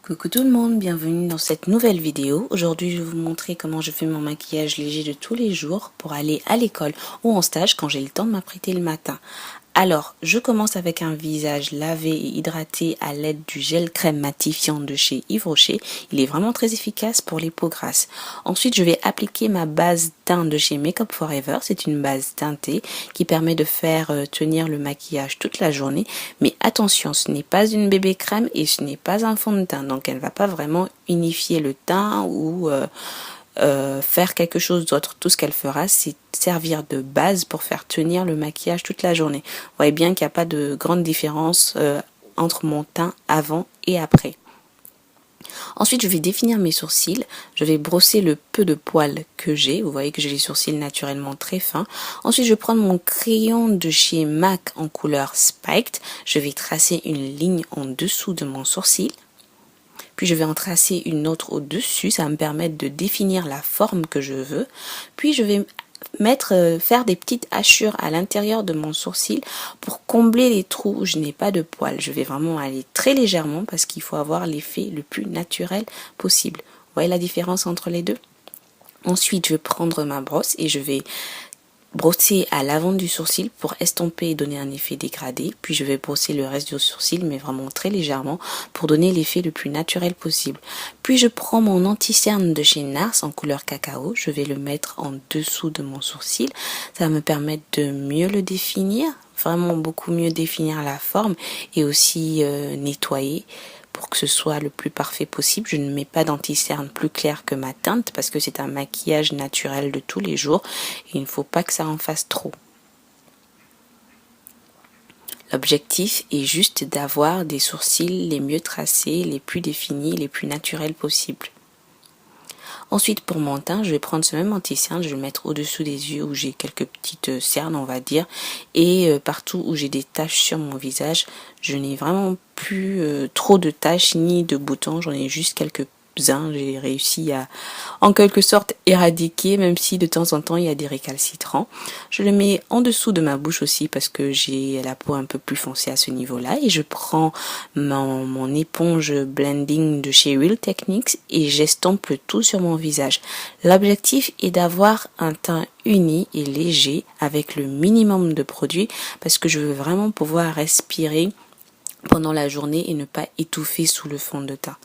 Coucou tout le monde, bienvenue dans cette nouvelle vidéo. Aujourd'hui je vais vous montrer comment je fais mon maquillage léger de tous les jours pour aller à l'école ou en stage quand j'ai le temps de m'apprêter le matin. Alors, je commence avec un visage lavé et hydraté à l'aide du gel crème matifiant de chez Yves Rocher. Il est vraiment très efficace pour les peaux grasses. Ensuite, je vais appliquer ma base teint de chez Make Up Forever. C'est une base teintée qui permet de faire tenir le maquillage toute la journée. Mais attention, ce n'est pas une bébé crème et ce n'est pas un fond de teint. Donc, elle ne va pas vraiment unifier le teint ou faire quelque chose d'autre. Tout ce qu'elle fera, c'est servir de base pour faire tenir le maquillage toute la journée. Vous voyez bien qu'il n'y a pas de grande différence entre mon teint avant et après. Ensuite, je vais définir mes sourcils. Je vais brosser le peu de poils que j'ai. Vous voyez que j'ai les sourcils naturellement très fins. Ensuite, je vais prendre mon crayon de chez MAC en couleur Spiked. Je vais tracer une ligne en dessous de mon sourcil. Puis je vais en tracer une autre au-dessus, ça va me permettre de définir la forme que je veux. Puis je vais faire des petites hachures à l'intérieur de mon sourcil pour combler les trous où je n'ai pas de poils. Je vais vraiment aller très légèrement parce qu'il faut avoir l'effet le plus naturel possible. Vous voyez la différence entre les deux? Ensuite, je vais prendre ma brosse et je vais brosser à l'avant du sourcil pour estomper et donner un effet dégradé. Puis je vais brosser le reste du sourcil, mais vraiment très légèrement, pour donner l'effet le plus naturel possible. Puis je prends mon anti-cerne de chez NARS en couleur cacao. Je vais le mettre en dessous de mon sourcil. Ça va me permettre de mieux le définir, vraiment beaucoup mieux définir la forme et aussi nettoyer pour que ce soit le plus parfait possible. Je ne mets pas d'anti-cerne plus clair que ma teinte parce que c'est un maquillage naturel de tous les jours et il ne faut pas que ça en fasse trop. L'objectif est juste d'avoir des sourcils les mieux tracés, les plus définis, les plus naturels possibles. Ensuite, pour mon teint, je vais prendre ce même anti-cerne, je vais le mettre au-dessous des yeux où j'ai quelques petites cernes, on va dire, et partout où j'ai des taches sur mon visage, je n'ai vraiment plus trop de taches ni de boutons, j'en ai juste quelques-uns. J'ai réussi à, en quelque sorte, éradiquer, même si de temps en temps il y a des récalcitrants. Je le mets en dessous de ma bouche aussi parce que j'ai la peau un peu plus foncée à ce niveau-là. Et je prends mon éponge blending de chez Real Techniques et j'estompe le tout sur mon visage. L'objectif est d'avoir un teint uni et léger avec le minimum de produits parce que je veux vraiment pouvoir respirer pendant la journée et ne pas étouffer sous le fond de teint.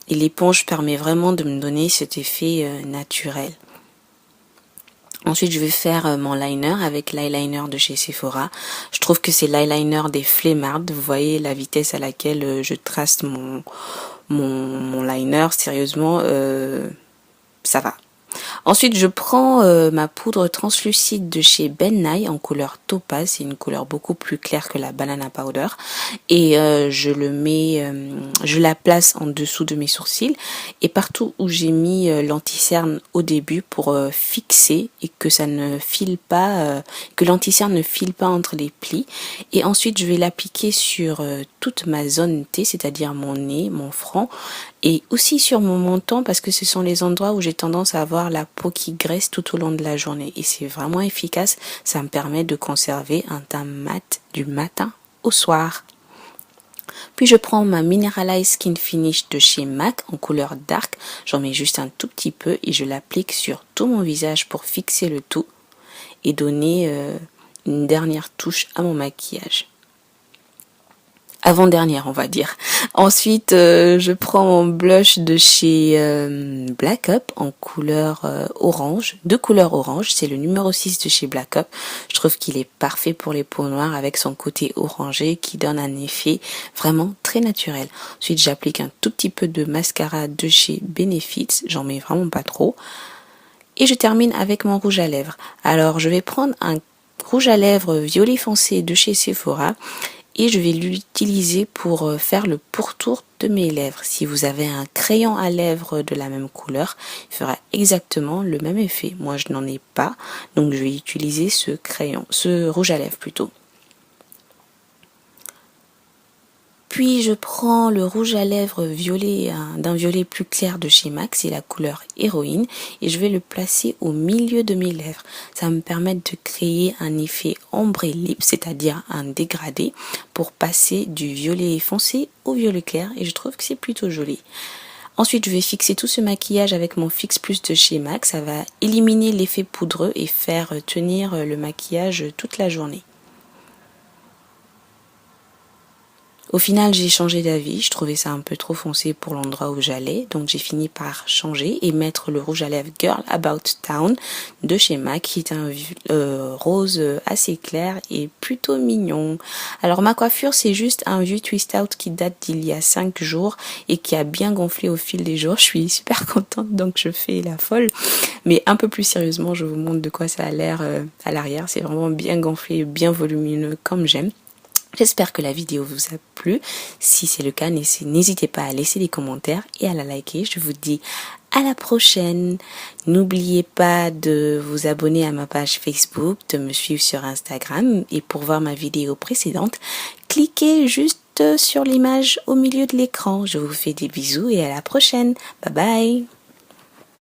Et l'éponge permet vraiment de me donner cet effet naturel. Ensuite, je vais faire mon liner avec l'eyeliner de chez Sephora. Je trouve que c'est l'eyeliner des flemmards. Vous voyez la vitesse à laquelle je trace mon liner. Sérieusement, ça va. Ensuite, je prends ma poudre translucide de chez Ben Nye en couleur topaz. C'est une couleur beaucoup plus claire que la banana powder. Et je la place en dessous de mes sourcils. Et partout où j'ai mis l'anti-cerne au début pour fixer et que ça ne file pas, que l'anti-cerne ne file pas entre les plis. Et ensuite, je vais l'appliquer sur toute ma zone T, c'est-à-dire mon nez, mon front. Et aussi sur mon menton parce que ce sont les endroits où j'ai tendance à avoir la peau qui graisse tout au long de la journée. Et c'est vraiment efficace, ça me permet de conserver un teint mat du matin au soir. Puis je prends ma Mineralize Skin Finish de chez MAC en couleur dark. J'en mets juste un tout petit peu et je l'applique sur tout mon visage pour fixer le tout et donner une dernière touche à mon maquillage. Avant-dernière, on va dire. Ensuite, je prends mon blush de chez Black Up en couleur orange, de couleur orange. C'est le numéro 6 de chez Black Up. Je trouve qu'il est parfait pour les peaux noires avec son côté orangé qui donne un effet vraiment très naturel. Ensuite, j'applique un tout petit peu de mascara de chez Benefits. J'en mets vraiment pas trop. Et je termine avec mon rouge à lèvres. Alors, je vais prendre un rouge à lèvres violet foncé de chez Sephora. Et je vais l'utiliser pour faire le pourtour de mes lèvres. Si vous avez un crayon à lèvres de la même couleur, il fera exactement le même effet. Moi, je n'en ai pas, donc je vais utiliser ce rouge à lèvres plutôt. Puis je prends le rouge à lèvres violet, d'un violet plus clair de chez MAC, c'est la couleur Héroïne, et je vais le placer au milieu de mes lèvres. Ça va me permettre de créer un effet ombré lip, c'est-à-dire un dégradé, pour passer du violet foncé au violet clair, et je trouve que c'est plutôt joli. Ensuite, je vais fixer tout ce maquillage avec mon Fix Plus de chez MAC. Ça va éliminer l'effet poudreux et faire tenir le maquillage toute la journée. Au final, j'ai changé d'avis, je trouvais ça un peu trop foncé pour l'endroit où j'allais, donc j'ai fini par changer et mettre le rouge à lèvres Girl About Town de chez MAC, qui est un rose assez clair et plutôt mignon. Alors ma coiffure, c'est juste un vieux twist out qui date d'il y a 5 jours et qui a bien gonflé au fil des jours. Je suis super contente, donc je fais la folle. Mais un peu plus sérieusement, je vous montre de quoi ça a l'air à l'arrière. C'est vraiment bien gonflé, bien volumineux comme j'aime. J'espère que la vidéo vous a plu. Si c'est le cas, n'hésitez pas à laisser des commentaires et à la liker. Je vous dis à la prochaine. N'oubliez pas de vous abonner à ma page Facebook, de me suivre sur Instagram. Et pour voir ma vidéo précédente, cliquez juste sur l'image au milieu de l'écran. Je vous fais des bisous et à la prochaine. Bye bye.